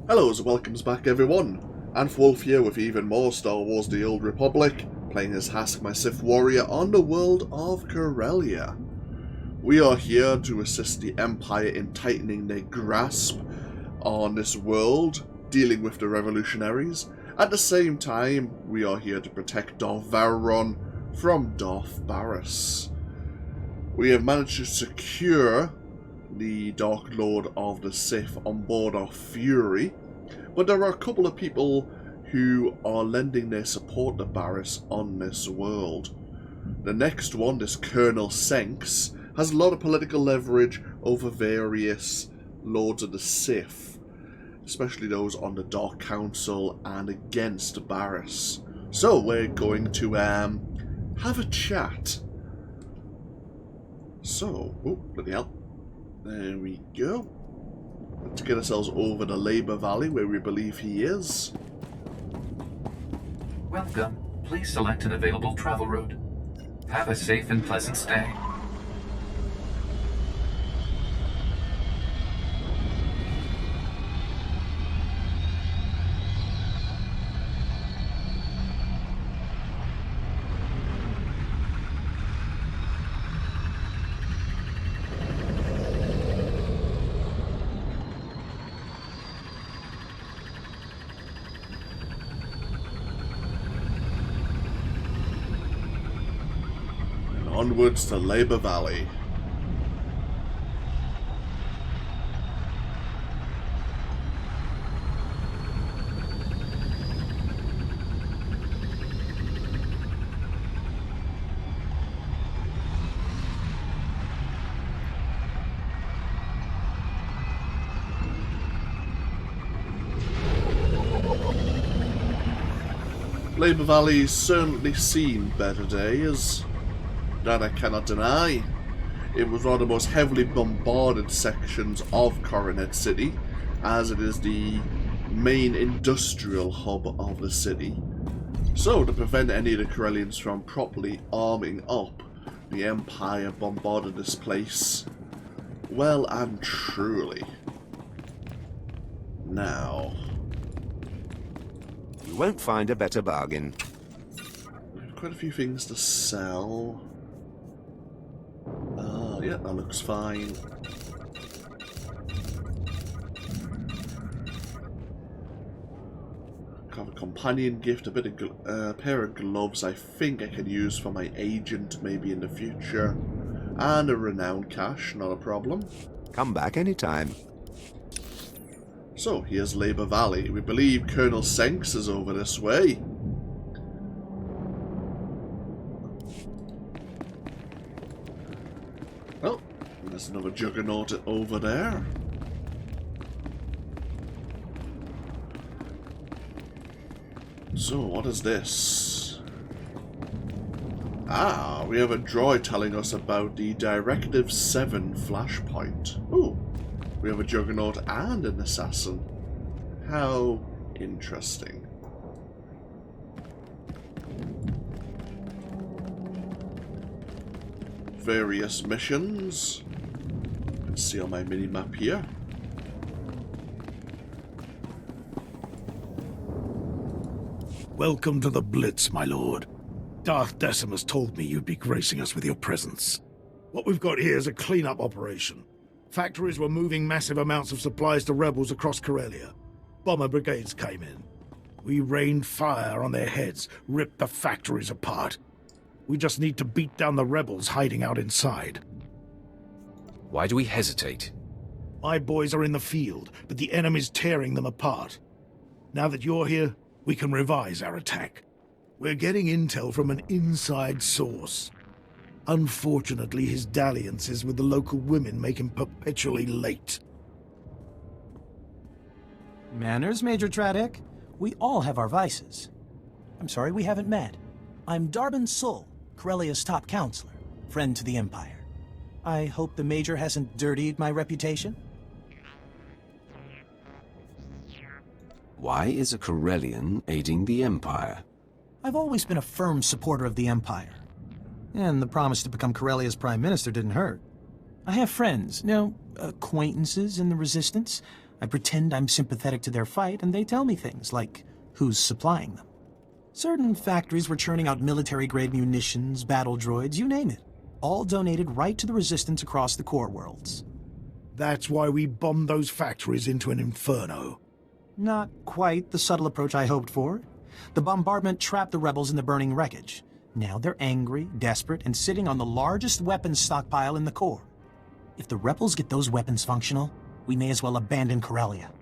Hello and welcomes back everyone, and Wolf here with even more Star Wars The Old Republic, playing as Hask, my Sith warrior, on the world of Corellia. We are here to assist the Empire in tightening their grasp on this world, dealing with the revolutionaries. At the same time, we are here to protect Darth Baras from Darth Baras. We have managed to secure the Dark Lord of the Sith on board our Fury, but there are a couple of people who are lending their support to Baras on this world. The next one, this Colonel Senks, has a lot of political leverage over various Lords of the Sith, especially those on the Dark Council and against Baras. So we're going to have a chat. So, oh, bloody hell. There we go. Let's get ourselves over to Labour Valley, where we believe he is. Welcome. Please select an available travel route. Have a safe and pleasant stay. Onwards to Labour Valley. Labour Valley's certainly seen better days. That I cannot deny. It was one of the most heavily bombarded sections of Coronet City, as it is the main industrial hub of the city. So, to prevent any of the Corellians from properly arming up, the Empire bombarded this place well and truly. Now, you won't find a better bargain. We have quite a few things to sell. Yeah, that looks fine. Have a companion gift, a bit of pair of gloves I think I can use for my agent maybe in the future. And a renown cache, not a problem. Come back anytime. So, here's Labour Valley. We believe Colonel Senks is over this way. Oh, there's another juggernaut over there. So, what is this? Ah, we have a droid telling us about the Directive 7 flashpoint. Ooh, we have a juggernaut and an assassin. How interesting. Various missions. Let's see on my mini-map here. Welcome to the Blitz, my lord. Darth Decimus told me you'd be gracing us with your presence. What we've got here is a clean-up operation. Factories were moving massive amounts of supplies to rebels across Corellia. Bomber brigades came in. We rained fire on their heads, ripped the factories apart. We just need to beat down the rebels hiding out inside. Why do we hesitate? My boys are in the field, but the enemy's tearing them apart. Now that you're here, we can revise our attack. We're getting intel from an inside source. Unfortunately, his dalliances with the local women make him perpetually late. Manners, Major Tradick. We all have our vices. I'm sorry we haven't met. I'm Darbin Sul, Corellia's top counselor, friend to the Empire. I hope the Major hasn't dirtied my reputation? Why is a Corellian aiding the Empire? I've always been a firm supporter of the Empire. And the promise to become Corellia's Prime Minister didn't hurt. I have friends, no, acquaintances in the Resistance. I pretend I'm sympathetic to their fight, and they tell me things like who's supplying them. Certain factories were churning out military-grade munitions, battle droids, you name it. All donated right to the resistance across the core worlds. That's why we bombed those factories into an inferno. Not quite the subtle approach I hoped for. The bombardment trapped the rebels in the burning wreckage. Now they're angry, desperate, and sitting on the largest weapons stockpile in the core. If the rebels get those weapons functional, we may as well abandon Corellia.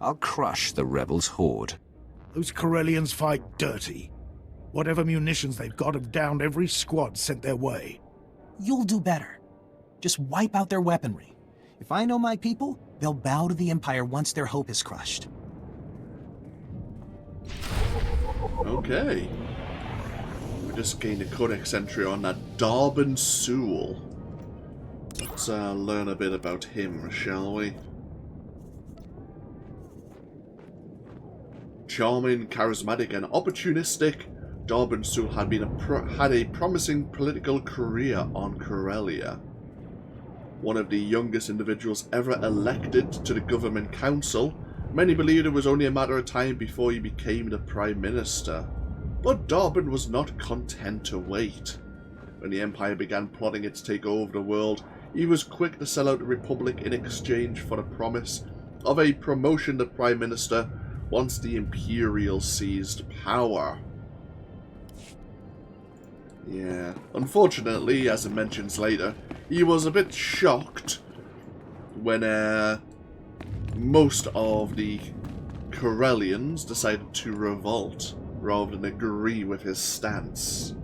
I'll crush the rebels' horde. Those Corellians fight dirty. Whatever munitions they've got have downed every squad sent their way. You'll do better. Just wipe out their weaponry. If I know my people, they'll bow to the Empire once their hope is crushed. Okay. We just gained a codex entry on that Darth Sewell. Let's learn a bit about him, shall we? Charming, charismatic, and opportunistic, Darth Sewell had a promising political career on Corellia. One of the youngest individuals ever elected to the government council, many believed it was only a matter of time before he became the Prime Minister. But Darth was not content to wait. When the Empire began plotting its take over the world, he was quick to sell out the Republic in exchange for the promise of a promotion to Prime Minister once the Imperials seized power. Yeah, unfortunately, as it mentions later, he was a bit shocked when most of the Corellians decided to revolt rather than agree with his stance.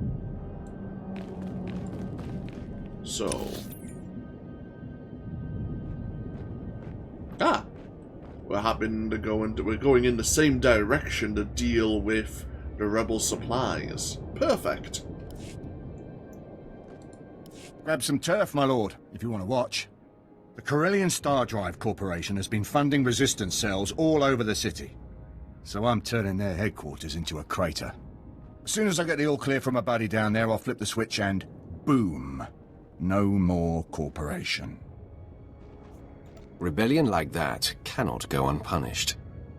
So... we're going in the same direction to deal with the rebel supplies. Perfect. Grab some turf, my lord, if you want to watch. The Corellian Star Drive Corporation has been funding resistance cells all over the city. So I'm turning their headquarters into a crater. As soon as I get the all clear from a buddy down there, I'll flip the switch and... boom. No more corporation. Rebellion like that cannot go unpunished.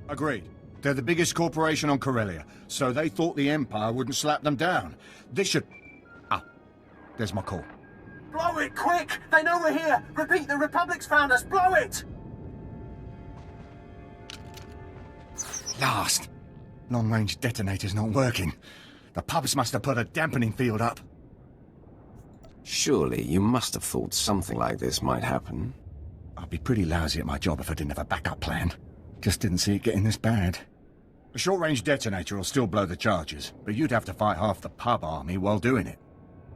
Agreed. They're the biggest corporation on Corellia, so they thought the Empire wouldn't slap them down. This should... Ah, there's my call. Blow it, quick! They know we're here! Repeat, the Republic's found us! Blow it! Last. Long-range detonator's not working. The pubs must have put a dampening field up. Surely you must have thought something like this might happen. I'd be pretty lousy at my job if I didn't have a backup plan. Just didn't see it getting this bad. A short-range detonator will still blow the charges, but you'd have to fight half the pub army while doing it.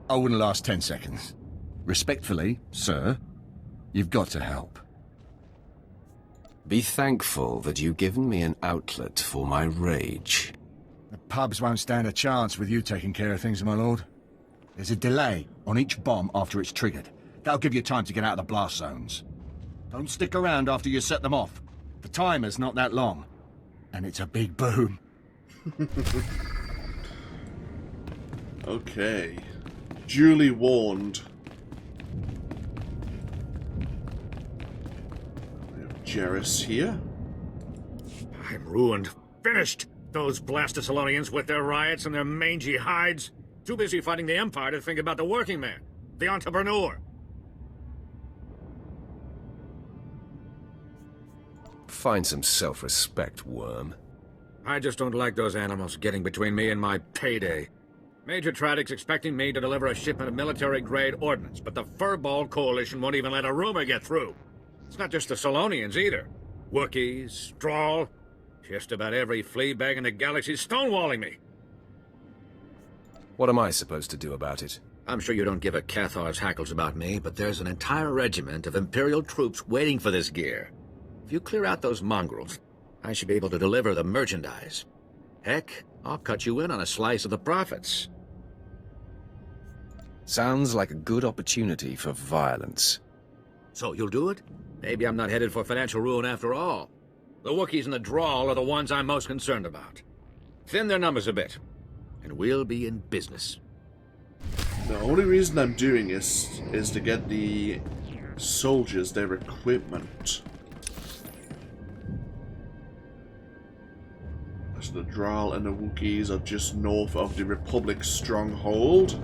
I wouldn't last 10 seconds. Respectfully, sir, you've got to help. Be thankful that you've given me an outlet for my rage. The pubs won't stand a chance with you taking care of things, my lord. There's a delay on each bomb after it's triggered. That'll give you time to get out of the blast zones. Don't stick around after you set them off. The timer's not that long. And it's a big boom. Okay. Duly warned. We have Jarrus here. I'm ruined. Finished! Those blasted Salonians with their riots and their mangy hides. Too busy fighting the Empire to think about the working man. The entrepreneur. Find some self-respect, worm. I just don't like those animals getting between me and my payday. Major Tradick's expecting me to deliver a shipment of military-grade ordnance, but the Furball Coalition won't even let a rumor get through. It's not just the Solonians, either. Wookiees, Strawl, just about every fleabag in the galaxy's stonewalling me. What am I supposed to do about it? I'm sure you don't give a Cathar's hackles about me, but there's an entire regiment of Imperial troops waiting for this gear. If you clear out those mongrels, I should be able to deliver the merchandise. Heck, I'll cut you in on a slice of the profits. Sounds like a good opportunity for violence. So you'll do it? Maybe I'm not headed for financial ruin after all. The Wookiees and the Drawl are the ones I'm most concerned about. Thin their numbers a bit, and we'll be in business. The only reason I'm doing this is to get the soldiers their equipment. So the Drall and the Wookiees are just north of the Republic stronghold.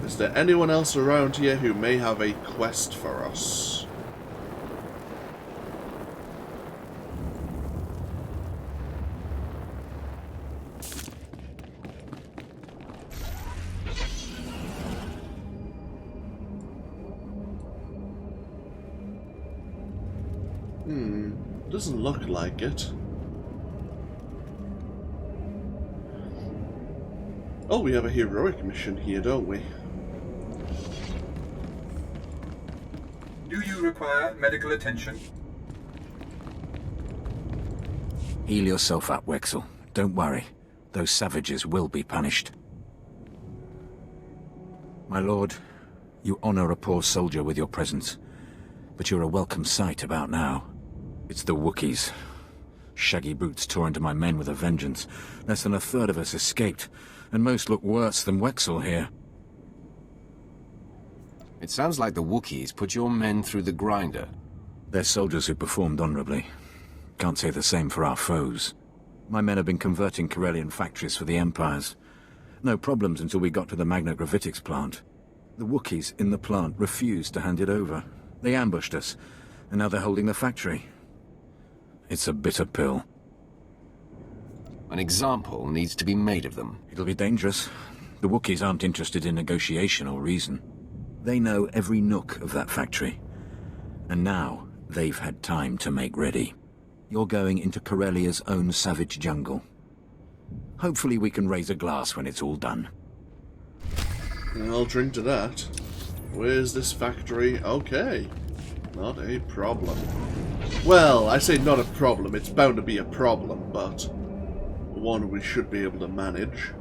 Is there anyone else around here who may have a quest for us? Doesn't look like it. Oh, we have a heroic mission here, don't we? Do you require medical attention? Heal yourself up, Wexel. Don't worry. Those savages will be punished. My lord, you honor a poor soldier with your presence, but you're a welcome sight about now. It's the Wookiees. Shaggy Boots tore into my men with a vengeance. Less than a third of us escaped, and most look worse than Wexel here. It sounds like the Wookiees put your men through the grinder. They're soldiers who performed honorably. Can't say the same for our foes. My men have been converting Corellian factories for the Empires. No problems until we got to the Magnogravitics plant. The Wookiees in the plant refused to hand it over. They ambushed us, and now they're holding the factory. It's a bitter pill. An example needs to be made of them. It'll be dangerous. The Wookiees aren't interested in negotiation or reason. They know every nook of that factory. And now, they've had time to make ready. You're going into Corellia's own savage jungle. Hopefully we can raise a glass when it's all done. I'll drink to that. Where's this factory? Okay. Not a problem. Well, I say not a problem. It's bound to be a problem, but one we should be able to manage.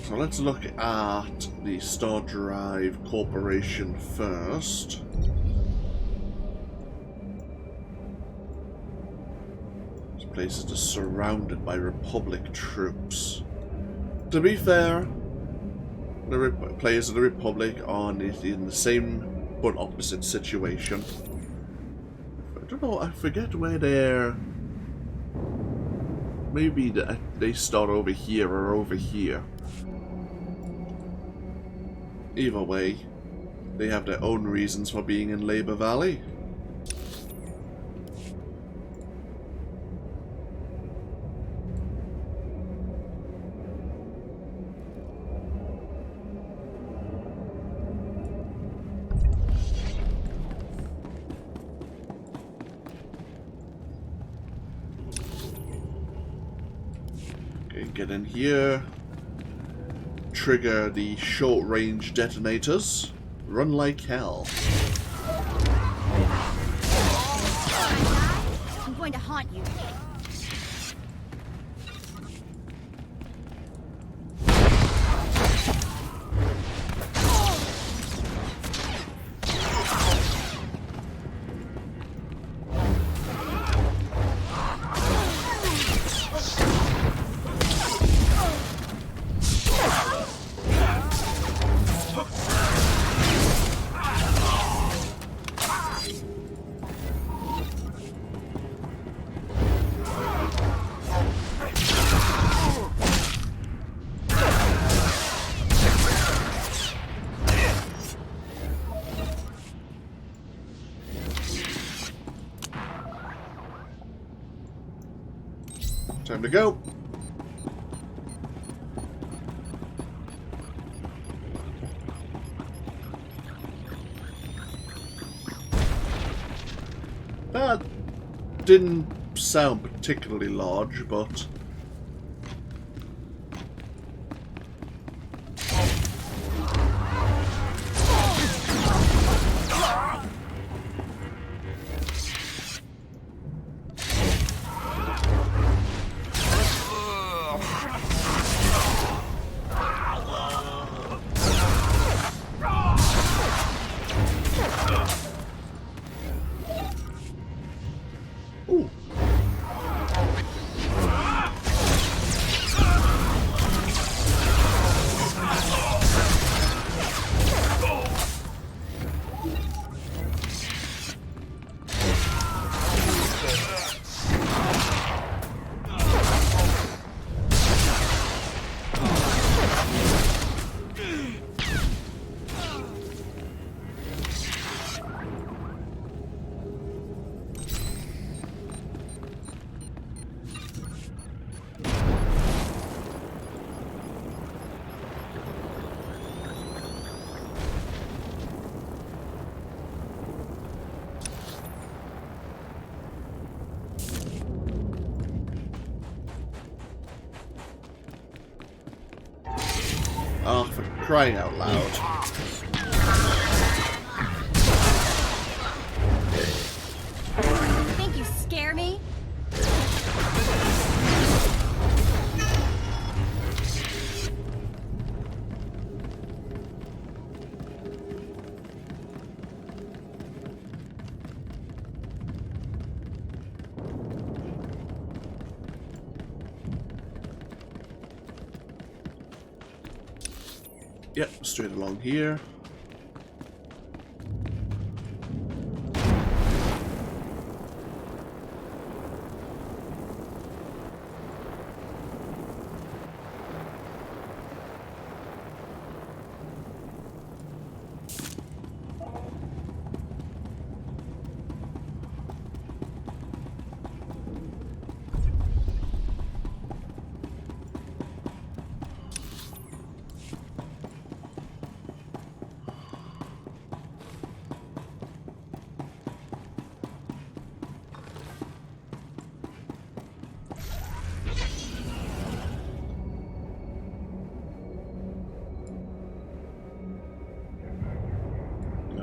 So let's look at the Star Drive Corporation first. This place is just surrounded by Republic troops. To be fair, the players of the Republic are in the same but opposite situation. I don't know, I forget where they're... Maybe they start over here or over here. Either way, they have their own reasons for being in Labor Valley. Get in here, trigger the short-range detonators, run like hell. I'm going to haunt you. Time to go. That didn't sound particularly large, but... crying out loud. Think you scare me? Yep, straight along here.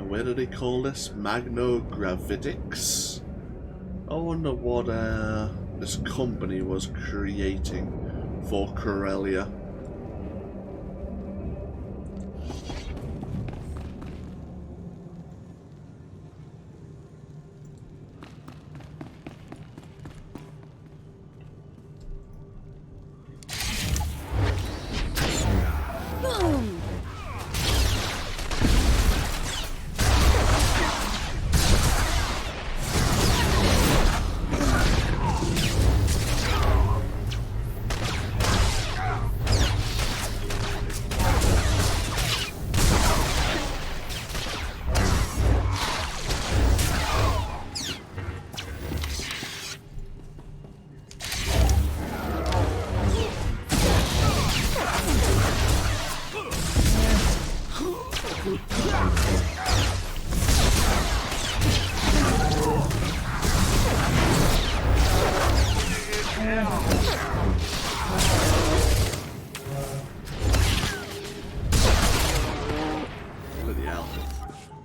Where do they call this? Magnogravitics? I wonder what this company was creating for Corellia.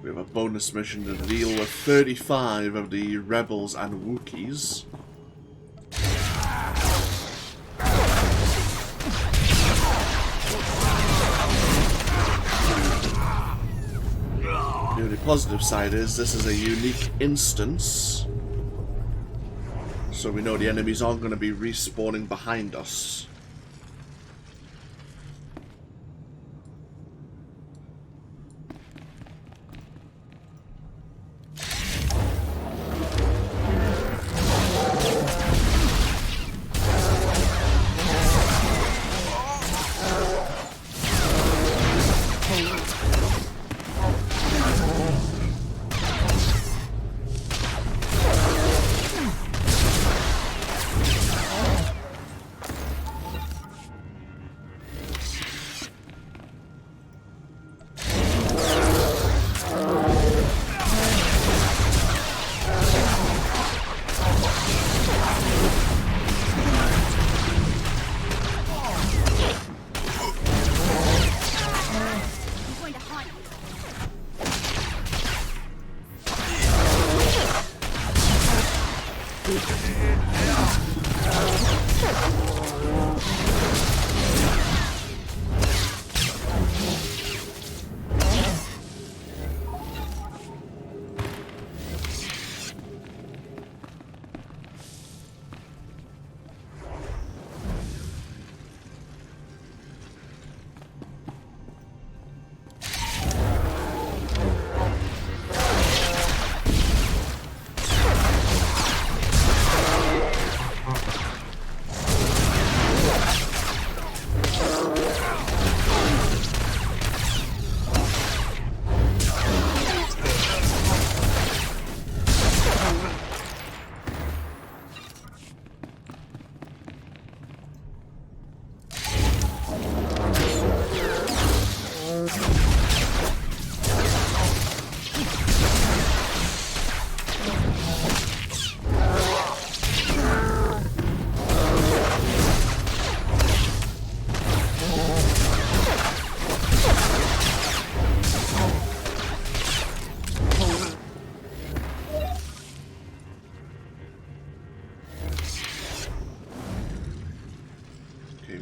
We have a bonus mission to deal with 35 of the rebels and Wookiees. The only positive side is this is a unique instance, so we know the enemies aren't going to be respawning behind us.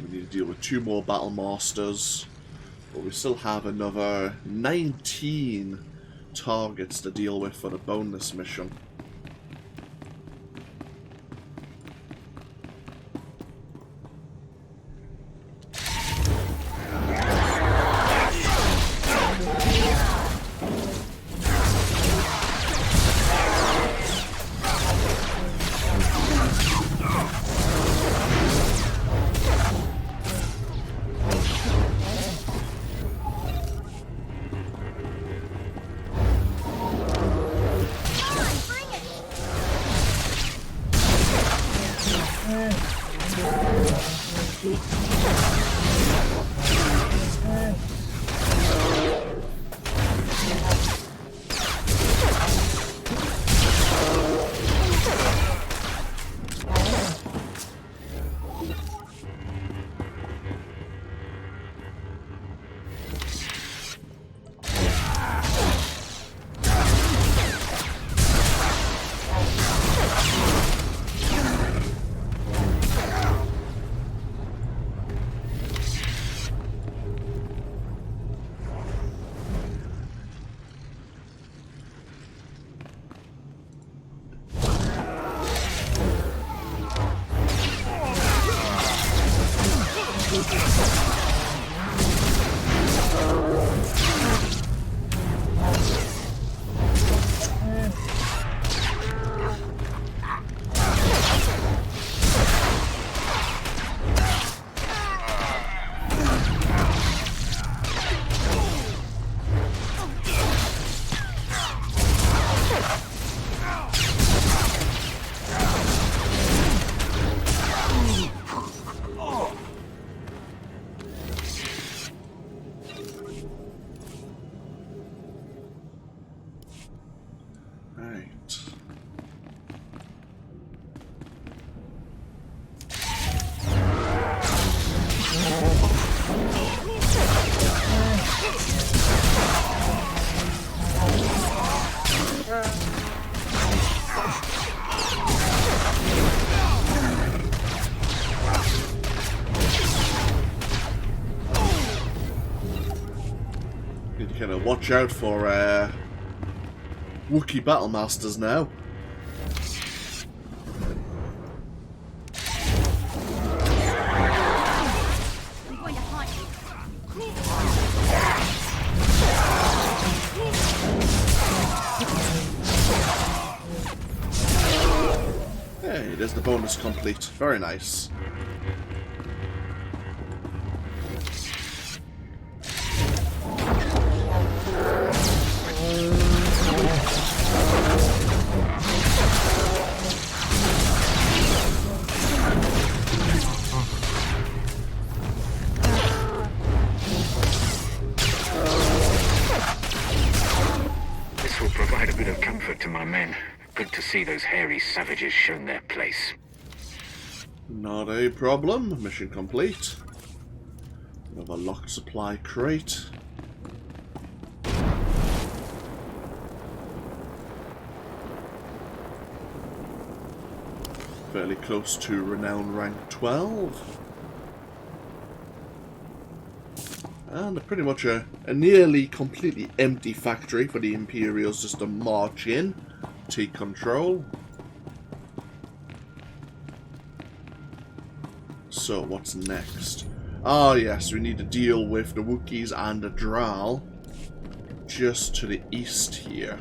We need to deal with 2 more battle masters, but we still have another 19 targets to deal with for the bonus mission. Kind of watch out for Wookiee Battlemasters now. Hey, there's the bonus complete. Very nice. See those hairy savages shown their place. Not a problem. Mission complete. Another locked supply crate. Fairly close to renown rank 12. And pretty much a nearly completely empty factory for the Imperials just to march in. Take control. So, what's next? Ah, yes, we need to deal with the Wookiees and the Drow just to the east here.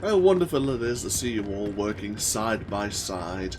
How wonderful it is to see you all working side by side.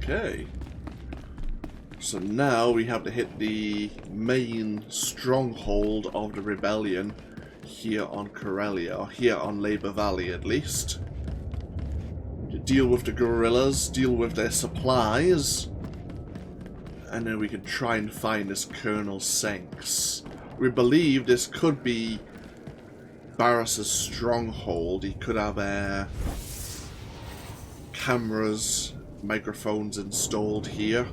Okay. So now we have to hit the main stronghold of the rebellion here on Corellia, or here on Labor Valley at least. To deal with the guerrillas, deal with their supplies, and then we can try and find this Colonel Senks. We believe this could be Baras's stronghold. He could have cameras, microphones installed here.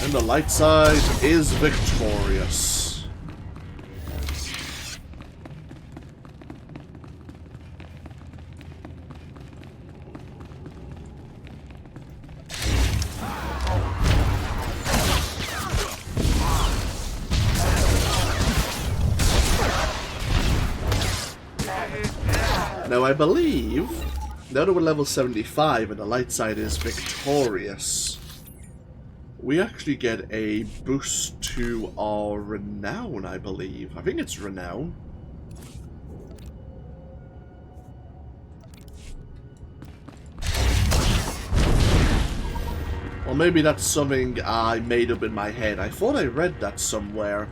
And the light side is victorious. Now I believe, now that we're level 75 and the light side is victorious, we actually get a boost to our renown, I believe. I think it's renown. Or maybe that's something I made up in my head. I thought I read that somewhere.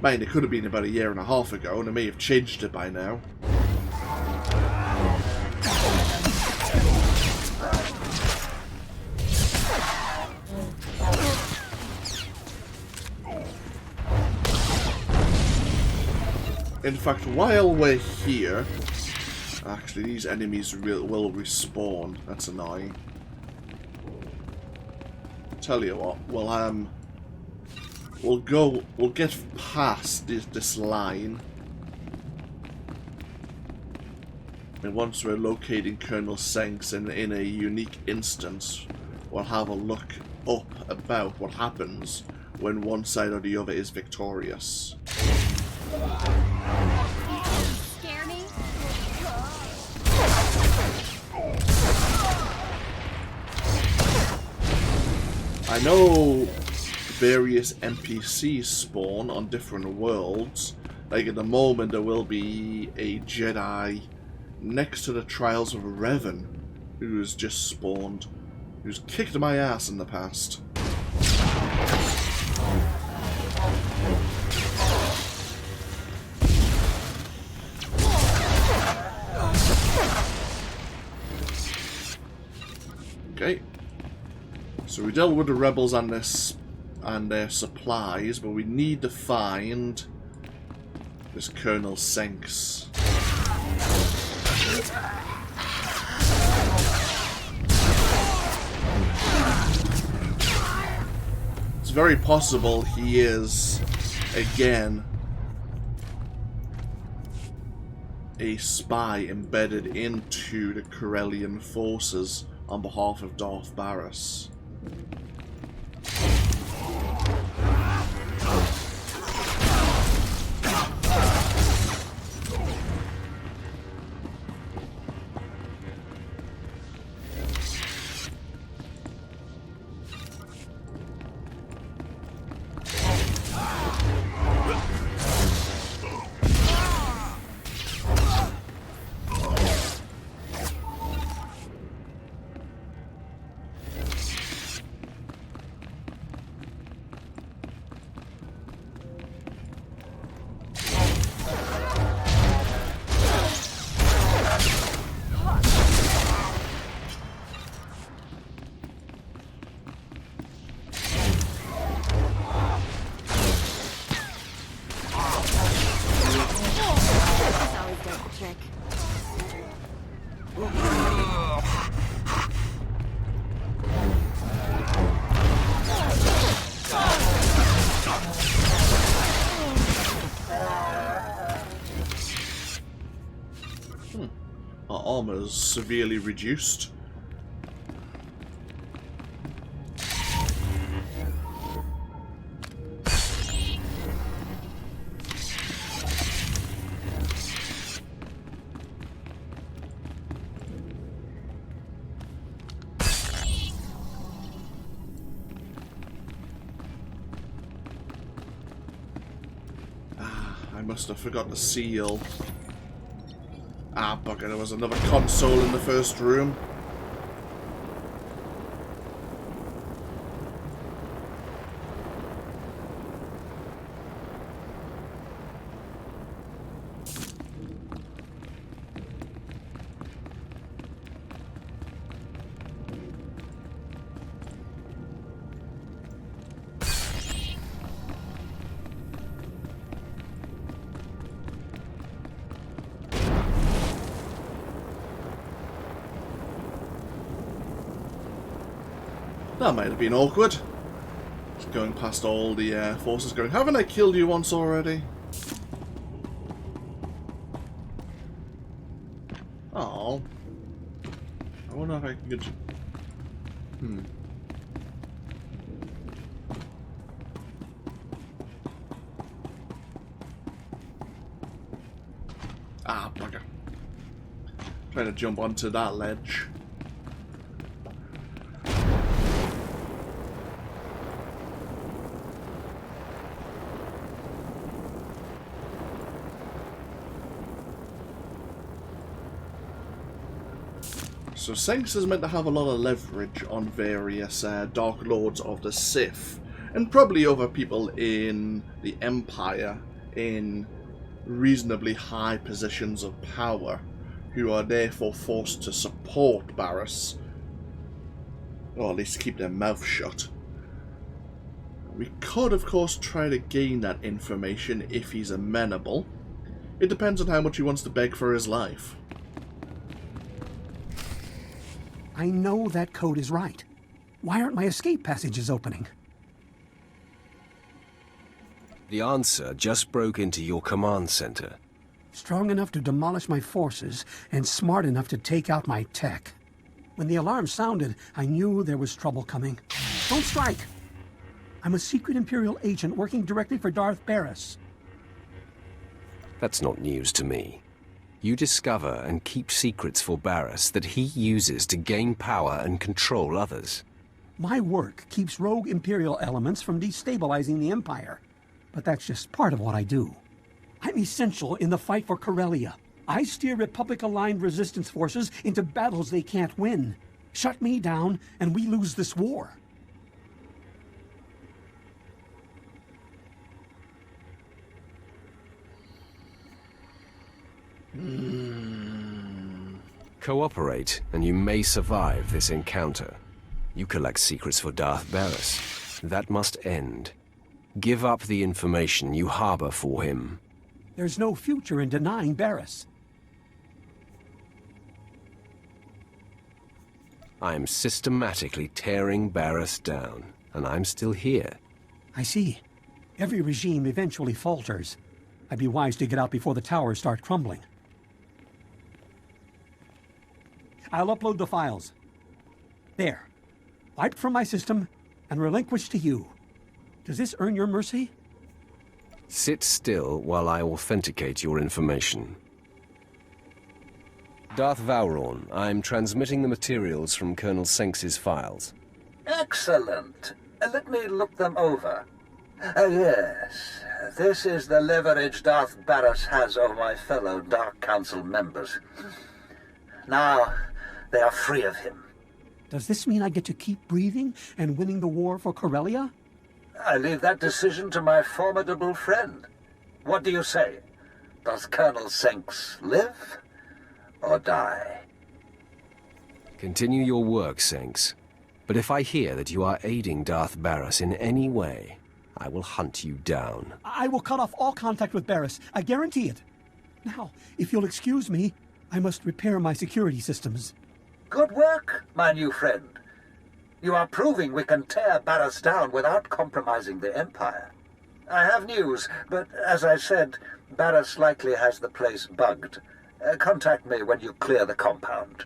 Man, it could have been about 1.5 years ago, and I may have changed it by now. In fact, while we're here... Actually, these enemies will respawn. That's annoying. Tell you what, we'll get past this line. And once we're locating Colonel Senks in a unique instance, we'll have a look up about what happens when one side or the other is victorious. Scare me? I know various NPCs spawn on different worlds. Like at the moment there will be a Jedi next to the Trials of Revan who's just spawned, who's kicked my ass in the past. Okay, so we dealt with the rebels and their supplies, but we need to find this Colonel Senks. It's very possible he is, again, a spy embedded into the Corellian forces on behalf of Darth Baras. my armor's severely reduced. I must have forgot the seal. Ah, bugger, there was another console in the first room. That might have been awkward. Just going past all the forces going, haven't I killed you once already? Oh. I wonder if I can get... Ah, bugger. Trying to jump onto that ledge. So Seng's is meant to have a lot of leverage on various Dark Lords of the Sith, and probably other people in the Empire in reasonably high positions of power, who are therefore forced to support Baras, or at least keep their mouth shut. We could, of course, try to gain that information if he's amenable. It depends on how much he wants to beg for his life. I know that code is right. Why aren't my escape passages opening? The answer just broke into your command center. Strong enough to demolish my forces and smart enough to take out my tech. When the alarm sounded, I knew there was trouble coming. Don't strike! I'm a secret Imperial agent working directly for Darth Baras. That's not news to me. You discover and keep secrets for Baras that he uses to gain power and control others. My work keeps rogue Imperial elements from destabilizing the Empire. But that's just part of what I do. I'm essential in the fight for Corellia. I steer Republic-aligned resistance forces into battles they can't win. Shut me down, and we lose this war. Cooperate, and you may survive this encounter. You collect secrets for Darth Baras. That must end. Give up the information you harbor for him. There's no future in denying Baras. I am systematically tearing Baras down, and I'm still here. I see. Every regime eventually falters. I'd be wise to get out before the towers start crumbling. I'll upload the files. There. Wiped from my system and relinquished to you. Does this earn your mercy? Sit still while I authenticate your information. Darth Vowrawn, I'm transmitting the materials from Colonel Senks's files. Excellent. Let me look them over. Yes. This is the leverage Darth Baras has over my fellow Dark Council members. Now, they are free of him. Does this mean I get to keep breathing and winning the war for Corellia? I leave that decision to my formidable friend. What do you say? Does Colonel Senks live or die? Continue your work, Senks. But if I hear that you are aiding Darth Baras in any way, I will hunt you down. I will cut off all contact with Baras. I guarantee it. Now, if you'll excuse me, I must repair my security systems. Good work, my new friend. You are proving we can tear Baras down without compromising the Empire. I have news, but as I said, Baras likely has the place bugged. Contact me when you clear the compound.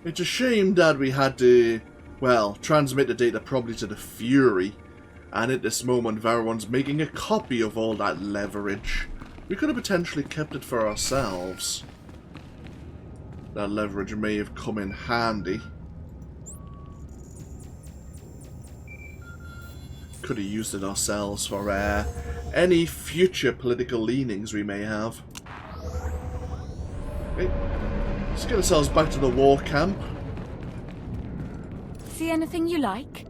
It's a shame that we had to, well, transmit the data probably to the Fury, and at this moment Varon's making a copy of all that leverage. We could have potentially kept it for ourselves. That leverage may have come in handy. Could have used it ourselves for any future political leanings we may have. Okay, let's get ourselves back to the war camp. See anything you like?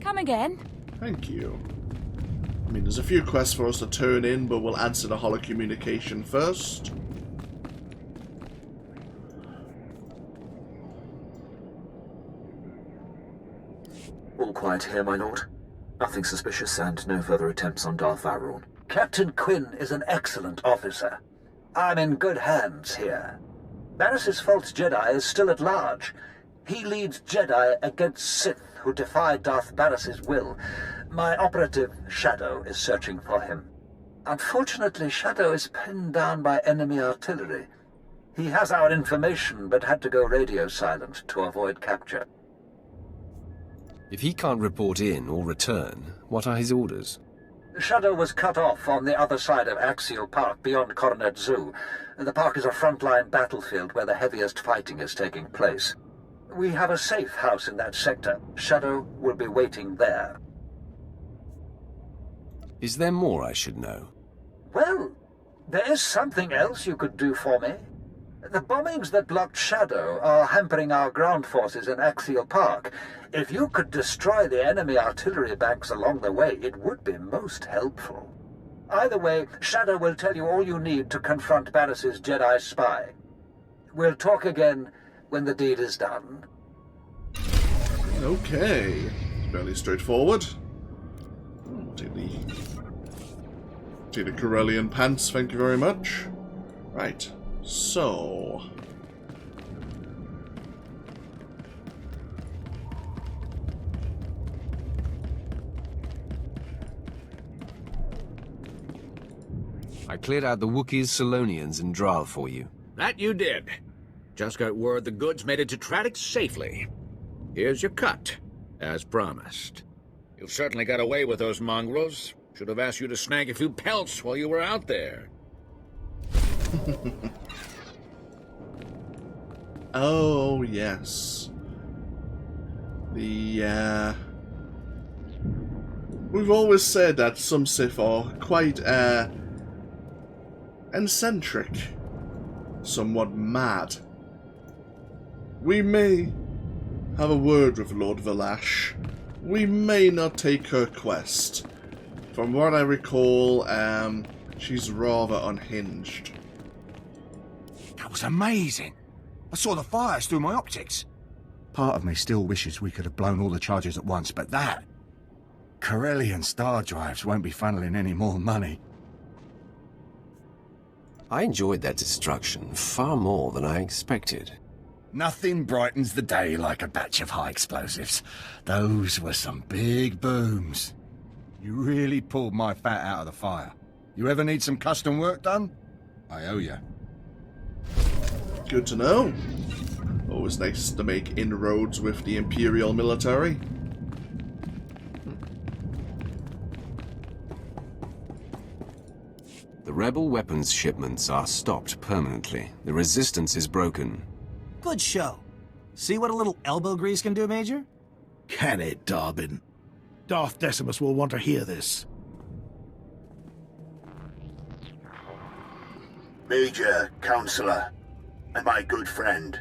Come again? Thank you. I mean, there's a few quests for us to turn in, but we'll answer the holo communication first. All quiet here, my lord. Nothing suspicious and no further attempts on Darth Baras. Captain Quinn is an excellent officer. I'm in good hands here. Baras's false Jedi is still at large. He leads Jedi against Sith who defy Darth Baras's will. My operative, Shadow, is searching for him. Unfortunately, Shadow is pinned down by enemy artillery. He has our information, but had to go radio silent to avoid capture. If he can't report in or return, what are his orders? Shadow was cut off on the other side of Axial Park, beyond Coronet Zoo. The park is a frontline battlefield where the heaviest fighting is taking place. We have a safe house in that sector. Shadow will be waiting there. Is there more I should know? Well, there is something else you could do for me. The bombings that blocked Shadow are hampering our ground forces in Axial Park. If you could destroy the enemy artillery banks along the way, it would be most helpful. Either way, Shadow will tell you all you need to confront Baras's Jedi spy. We'll talk again when the deed is done. Okay. Fairly straightforward. Take the Corellian pants, thank you very much. Right. So... I cleared out the Wookiees, Solonians, and Drall for you. That you did. Just got word the goods made it to Tradix safely. Here's your cut, as promised. You certainly got away with those mongrels. Should have asked you to snag a few pelts while you were out there. Oh, yes. We've always said that some Sith are quite, eccentric. Somewhat mad. We may have a word with Lord Valash. We may not take her quest. From what I recall, she's rather unhinged. That was amazing. I saw the fires through my optics. Part of me still wishes we could have blown all the charges at once, but that... Corellian star drives won't be funneling any more money. I enjoyed that destruction far more than I expected. Nothing brightens the day like a batch of high explosives. Those were some big booms. You really pulled my fat out of the fire. You ever need some custom work done? I owe you. Good to know. Always nice to make inroads with the Imperial military. The rebel weapons shipments are stopped permanently. The resistance is broken. Good show. See what a little elbow grease can do, Major? Can it, Darbin? Darth Decimus will want to hear this. Major, Counselor, and my good friend.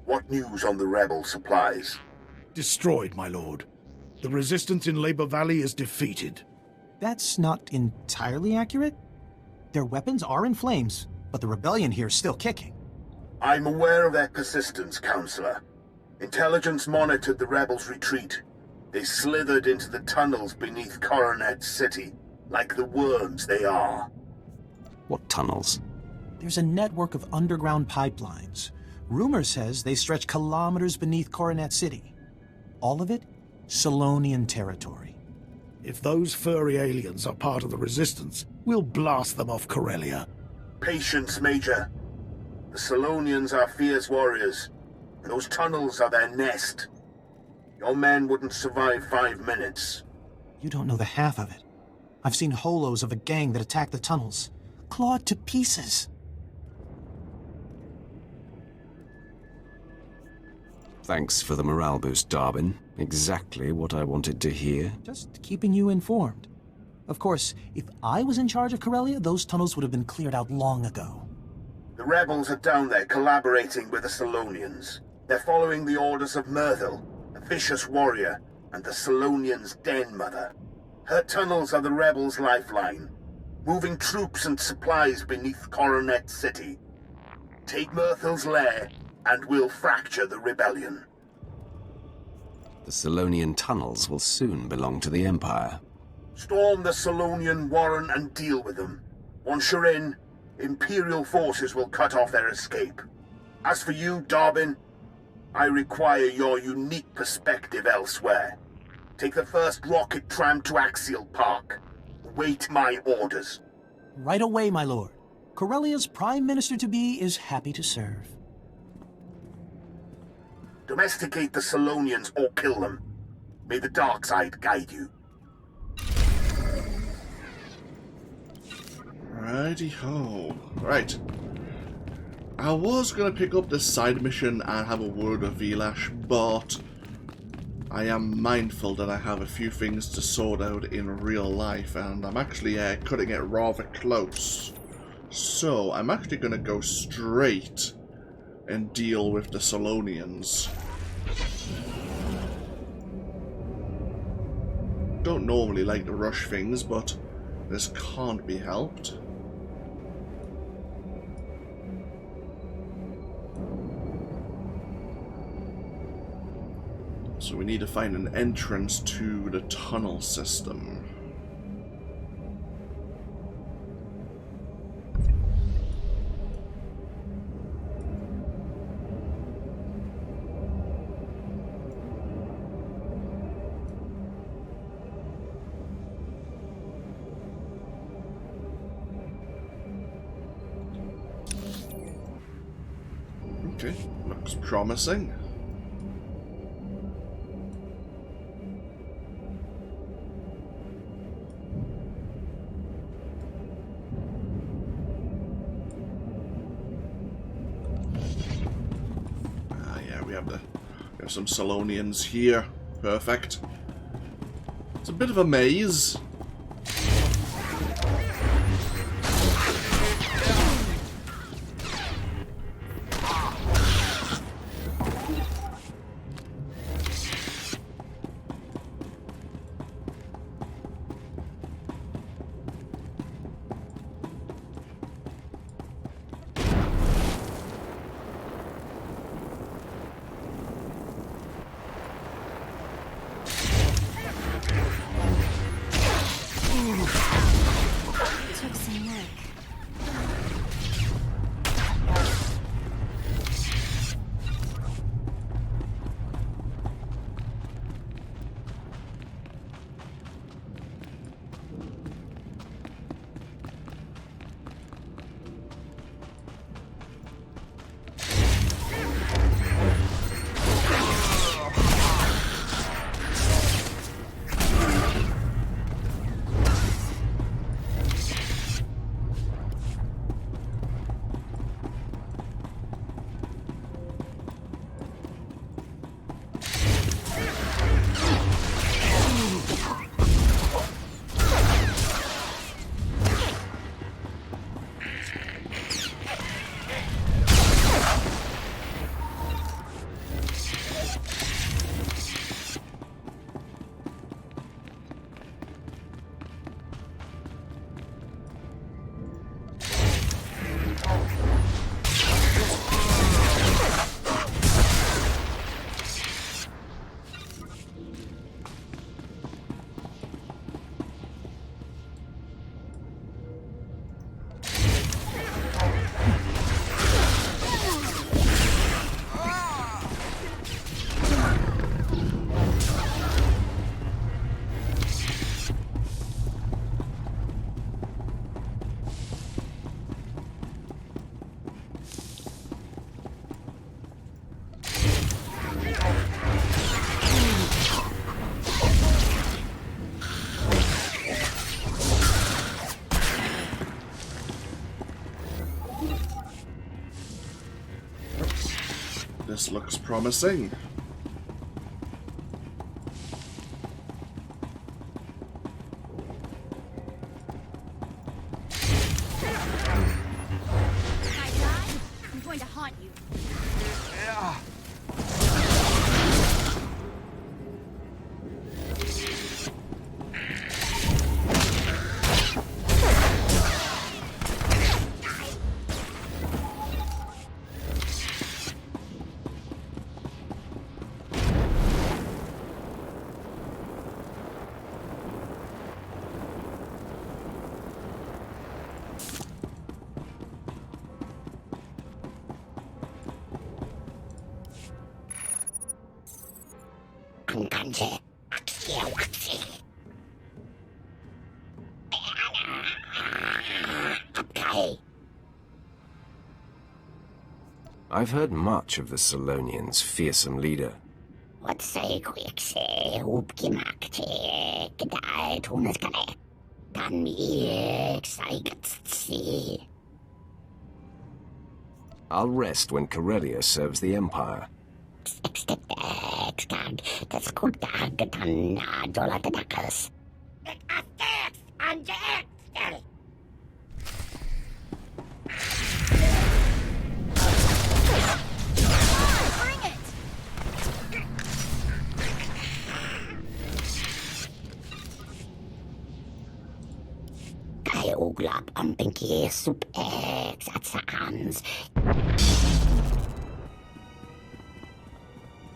What news on the rebel supplies? Destroyed, my lord. The resistance in Labor Valley is defeated. That's not entirely accurate. Their weapons are in flames, but the rebellion here is still kicking. I'm aware of their persistence, Counselor. Intelligence monitored the rebels' retreat. They slithered into the tunnels beneath Coronet City, like the worms they are. What tunnels? There's a network of underground pipelines. Rumor says they stretch kilometers beneath Coronet City. All of it, Solonian territory. If those furry aliens are part of the Resistance, we'll blast them off Corellia. Patience, Major. The Solonians are fierce warriors, and those tunnels are their nest. Your men wouldn't survive 5 minutes. You don't know the half of it. I've seen holos of a gang that attacked the tunnels, clawed to pieces. Thanks for the morale boost, Darbin. Exactly what I wanted to hear. Just keeping you informed. Of course, if I was in charge of Corellia, those tunnels would have been cleared out long ago. The rebels are down there collaborating with the Solonians. They're following the orders of Myrtle, a vicious warrior, and the Solonians' den mother. Her tunnels are the rebels' lifeline, moving troops and supplies beneath Coronet City. Take Myrtle's lair, and we'll fracture the rebellion. The Solonian tunnels will soon belong to the Empire. Storm the Solonian warren and deal with them. Once you're in, Imperial forces will cut off their escape. As for you, Darbin, I require your unique perspective elsewhere. Take the first rocket tram to Axial Park. Wait my orders. Right away, my lord. Corellia's Prime Minister-to-be is happy to serve. Domesticate the Solonians or kill them. May the dark side guide you. Righty-ho. Right. I was going to pick up this side mission and have a word with Vilash, but I am mindful that I have a few things to sort out in real life, and I'm actually cutting it rather close. So, I'm actually going to go straight and deal with the Solonians. Don't normally like to rush things, but this can't be helped. So we need to find an entrance to the tunnel system. Okay, looks promising. We have some Solonians here. Perfect. It's a bit of a maze. This looks promising. I'm going to haunt you. I've heard much of the Solonians' fearsome leader. I'll rest when Corellia serves the Empire.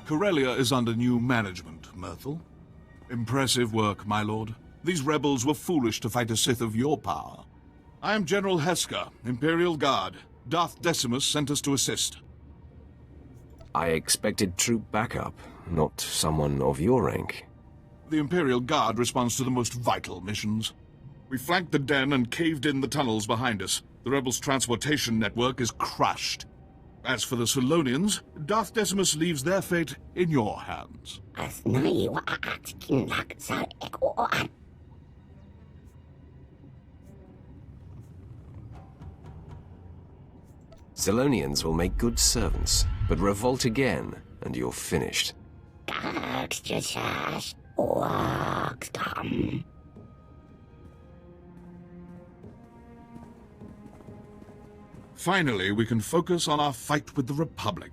Corellia is under new management, Myrtle. Impressive work, my lord. These rebels were foolish to fight a Sith of your power. I am General Heska, Imperial Guard. Darth Decimus sent us to assist. I expected troop backup, not someone of your rank. The Imperial Guard responds to the most vital missions. We flanked the den and caved in the tunnels behind us. The rebels' transportation network is crushed. As for the Solonians, Darth Decimus leaves their fate in your hands. Solonians will make good servants, but revolt again, and you're finished. Finally, we can focus on our fight with the Republic.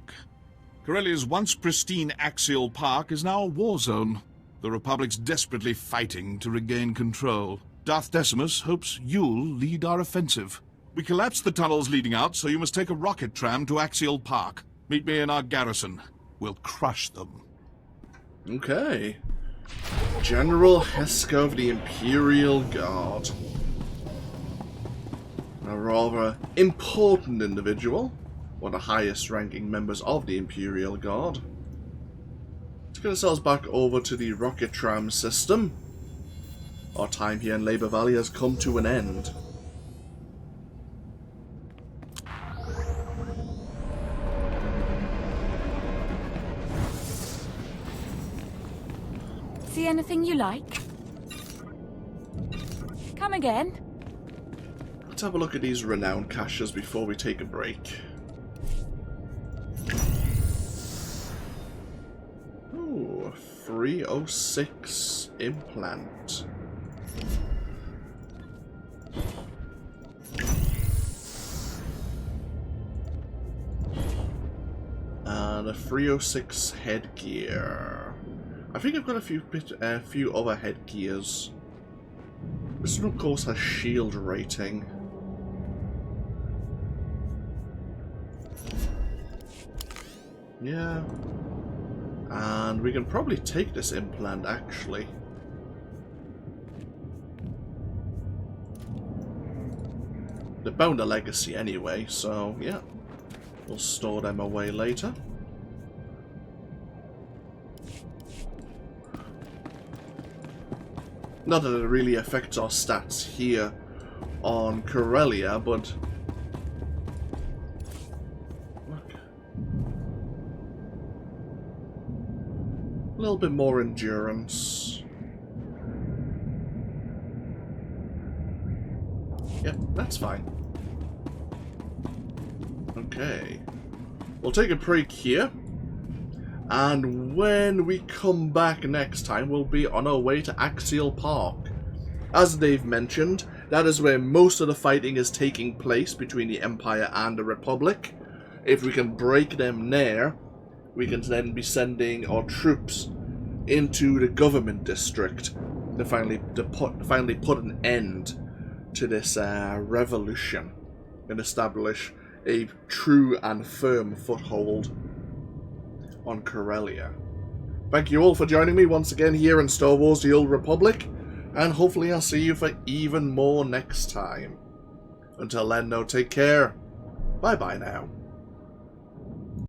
Corellia's once pristine axial park is now a war zone. The Republic's desperately fighting to regain control. Darth Decimus hopes you'll lead our offensive. We collapsed the tunnels leading out, so you must take a rocket tram to Axial Park. Meet me in our garrison. We'll crush them. Okay. General Hask of the Imperial Guard. A rather important individual. One of the highest ranking members of the Imperial Guard. Let's get ourselves back over to the rocket tram system. Our time here in Labor Valley has come to an end. See anything you like? Come again? Let's have a look at these renowned caches before we take a break. Ooh, 306 implant. And a 306 headgear. I think I've got a few other headgears. This one, of course, has shield rating. Yeah. And we can probably take this implant, actually. They're bound to legacy anyway, so yeah. We'll store them away later. Not that it really affects our stats here on Corellia, but look. A little bit more endurance. Yep, that's fine. Okay. We'll take a break here. And when we come back next time, we'll be on our way to Axial Park. As they've mentioned, that is where most of the fighting is taking place between the Empire and the Republic. If we can break them there, we can then be sending our troops into the government district to finally put an end to this revolution and establish a true and firm foothold on Corellia. Thank you all for joining me once again here in Star Wars The Old Republic, and hopefully I'll see you for even more next time. Until then, though, take care. Bye-bye now.